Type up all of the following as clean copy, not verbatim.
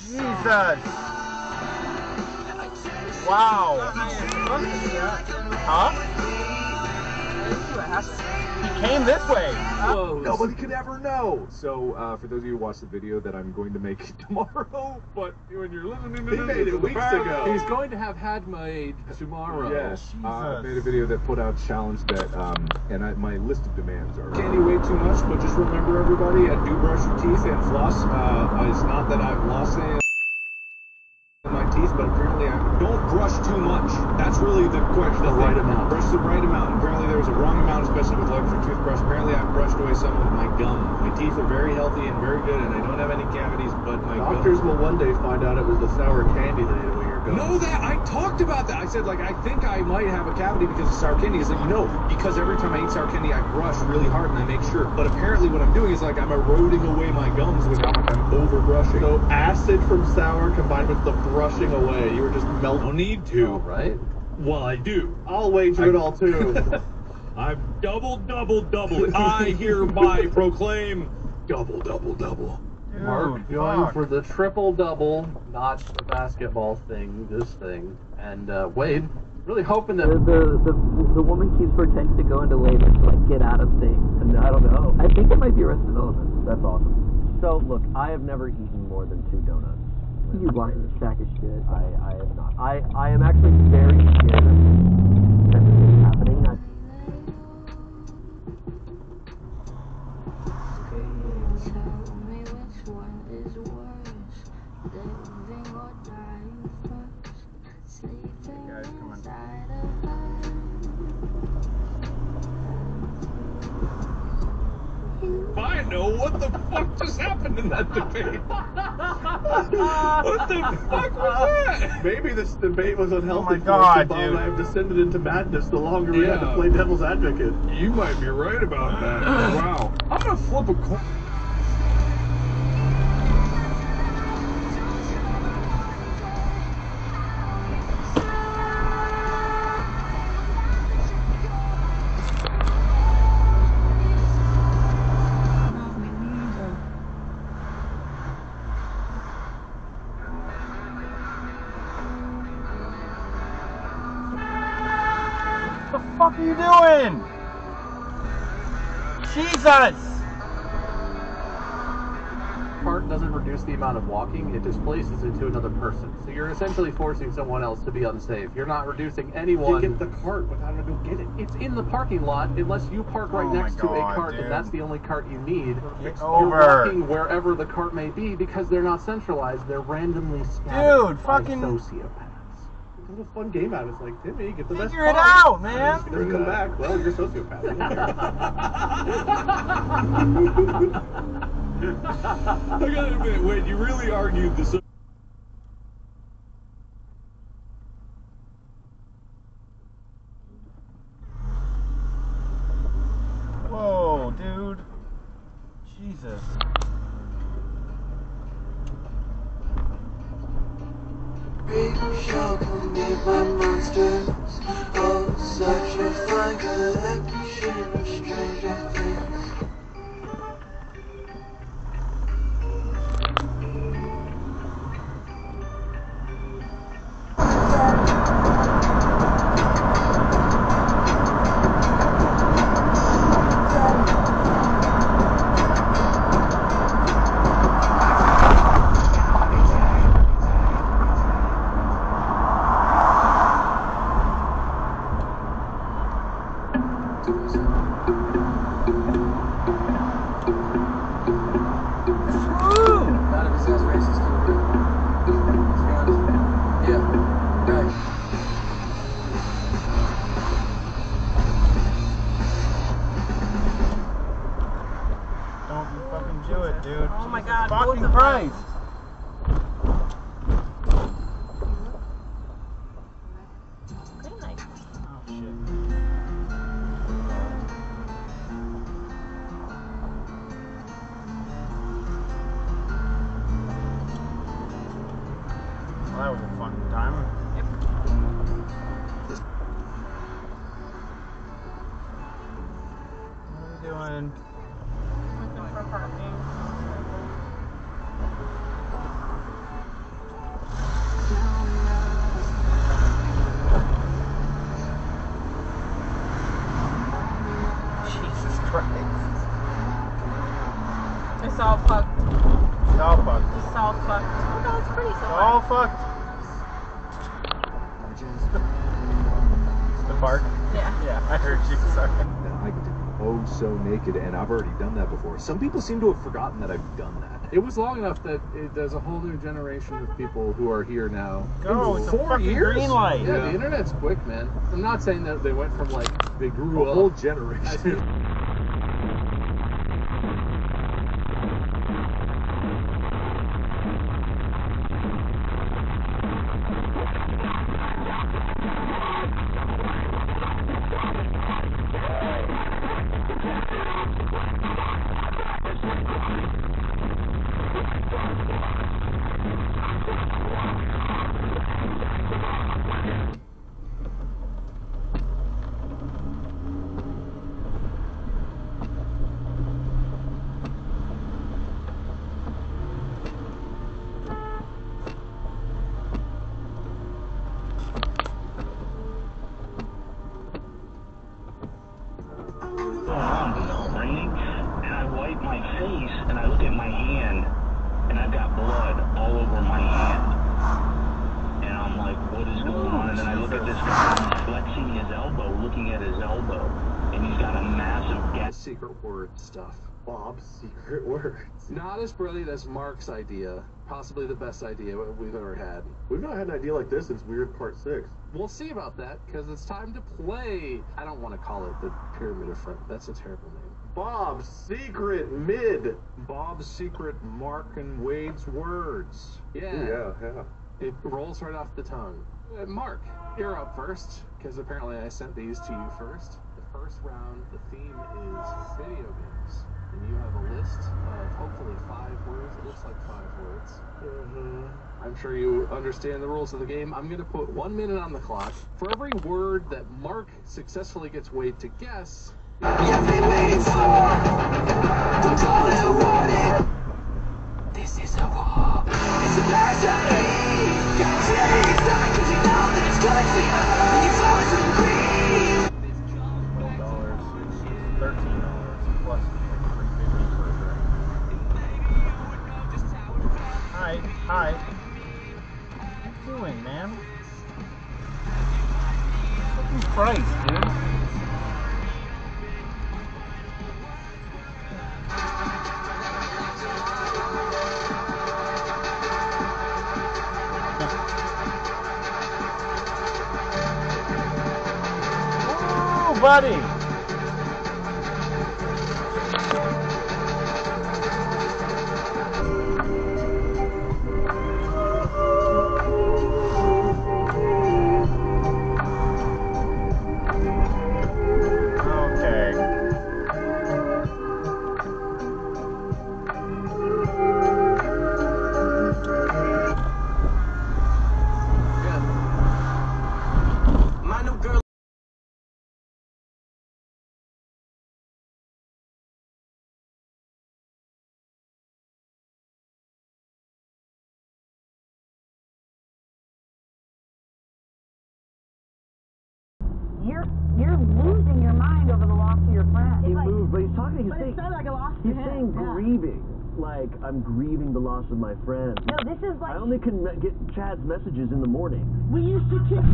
Jesus! Wow! Huh? He came this way! Nobody could ever know! So, for those of you who watched the video that I'm going to make tomorrow, but when you're listening to He made it weeks ago. He's going to have had made tomorrow. Yes. I made a video that put out a challenge that, and my list of demands are... Candy way too much, but just remember everybody, do brush your teeth and floss. It's not that I've lost any my teeth, but apparently I don't brush too much. That's really the question. The right amount. Brush the right amount. Apparently there was a wrong amount, especially with electric toothbrush. Apparently I've brushed away some of my gum. My teeth are very healthy and very good, and I don't have any cavities, but my doctors will one day find out it was the sour candy that ate away your gum. No, that I talked about that. I said, like, I think I might have a cavity because of sour candy. He's like, no, because every time I eat sour candy, I brush really hard and I make sure. But apparently what I'm doing is, like, I'm eroding away my gums with how much I'm over brushing. So acid from sour combined with the brushing away, you were just melting. No need to. Oh, right? Well, I do. I'll wager it all too. I'm double. I hereby proclaim double. Dude, Mark going for the triple-double, not the basketball thing, this thing. And Wade, really hoping that... The woman keeps pretending to go into labor to, like, get out of things. And I don't know. I think it might be Arrested Development. That's awesome. So, look, I have never eaten more than 2 donuts. You lying sack of shit. I am not. I am actually very scared of everything happening. I know what the fuck just happened in that debate. What the fuck was that? Maybe this debate was unhealthy. Oh my God, for us, dude. I have descended into madness the longer we had to play devil's advocate. You might be right about that. Wow. I'm gonna flip a coin. What the fuck are you doing? Jesus! Part doesn't reduce the amount of walking, it displaces it to another person. So you're essentially forcing someone else to be unsafe. You're not reducing anyone. You get the cart without having to go get it. It's in the parking lot, unless you park right next to a cart, and that's the only cart you need. Get You're over. walking wherever the cart may be because they're not centralized. They're randomly scattered Dude, fucking by sociopaths. There's a fun game out. It's like, Timmy, get the best figure it part. out, man. If you come back, well, you're a sociopath. I gotta admit, Wade, you really argued this. Whoa, dude. Jesus. Shall commit my monsters. Oh, such a fine collection of stranger things. Don't you fucking do it, dude. Oh my God, Fucking both of Christ. Oh, shit. Well, that was a fun time. What are we doing? fucked. The park? Yeah. Yeah, I heard you. Sorry. And I get to be oh so naked, and I've already done that before. Some people seem to have forgotten that I've done that. It was long enough that there's a whole new generation of people who are here now. Go, In it's a 4 fucking years? green light. Yeah, the internet's quick, man. I'm not saying that they went from like they grew A up. whole generation. Raining, and I wipe my face, and I look at my hand, and I've got blood all over my hand. And I'm like, what is going on? And then I look at this guy flexing his elbow, looking at his elbow, and he's got a massive gas. Secret word stuff. Bob's secret words. Not as brilliant as Mark's idea. Possibly the best idea we've ever had. We've not had an idea like this since Weird Part 6. We'll see about that, because it's time to play. I don't want to call it the Pyramid of Friends. That's a terrible name. Bob's secret mid. Bob's secret Mark and Wade's words. Yeah. Ooh, yeah. It rolls right off the tongue. Mark, you're up first, because apparently I sent these to you first. The first round, the theme is video games. And you have a list of hopefully 5 words. It looks like 5 words. I'm sure you understand the rules of the game. I'm going to put 1 minute on the clock. For every word that Mark successfully gets Wade to guess, You've been waiting for. Don't call it what it. This is a war. It's a passion. Got to take time, 'cause you know that it's good for you. And you fall into the green. $12, $13 plus $3.50 per drink. Hi. What you doing, man? Fucking Christ, dude. Ooh, buddy. You're losing your mind over the loss of your friend. He moved, but he's talking. He's But saying, it sounded like a loss to he's him. saying Yeah. grieving. Like, I'm grieving the loss of my friend. No, this is like I only can get Chad's messages in the morning. we used to kiss.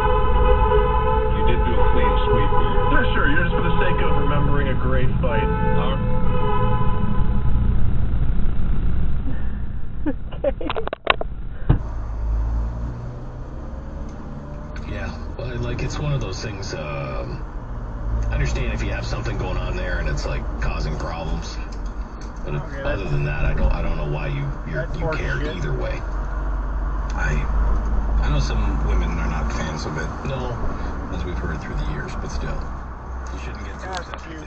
You did do a clean sweep. Yeah, sure. You're just for the sake of remembering a great fight. Yeah, well, like it's one of those things. I understand if you have something going on there and it's like causing problems, but other than that, I don't know why you care either way. I know some women are not fans of it. No, as we've heard through the years, but still, you shouldn't get too upset if you're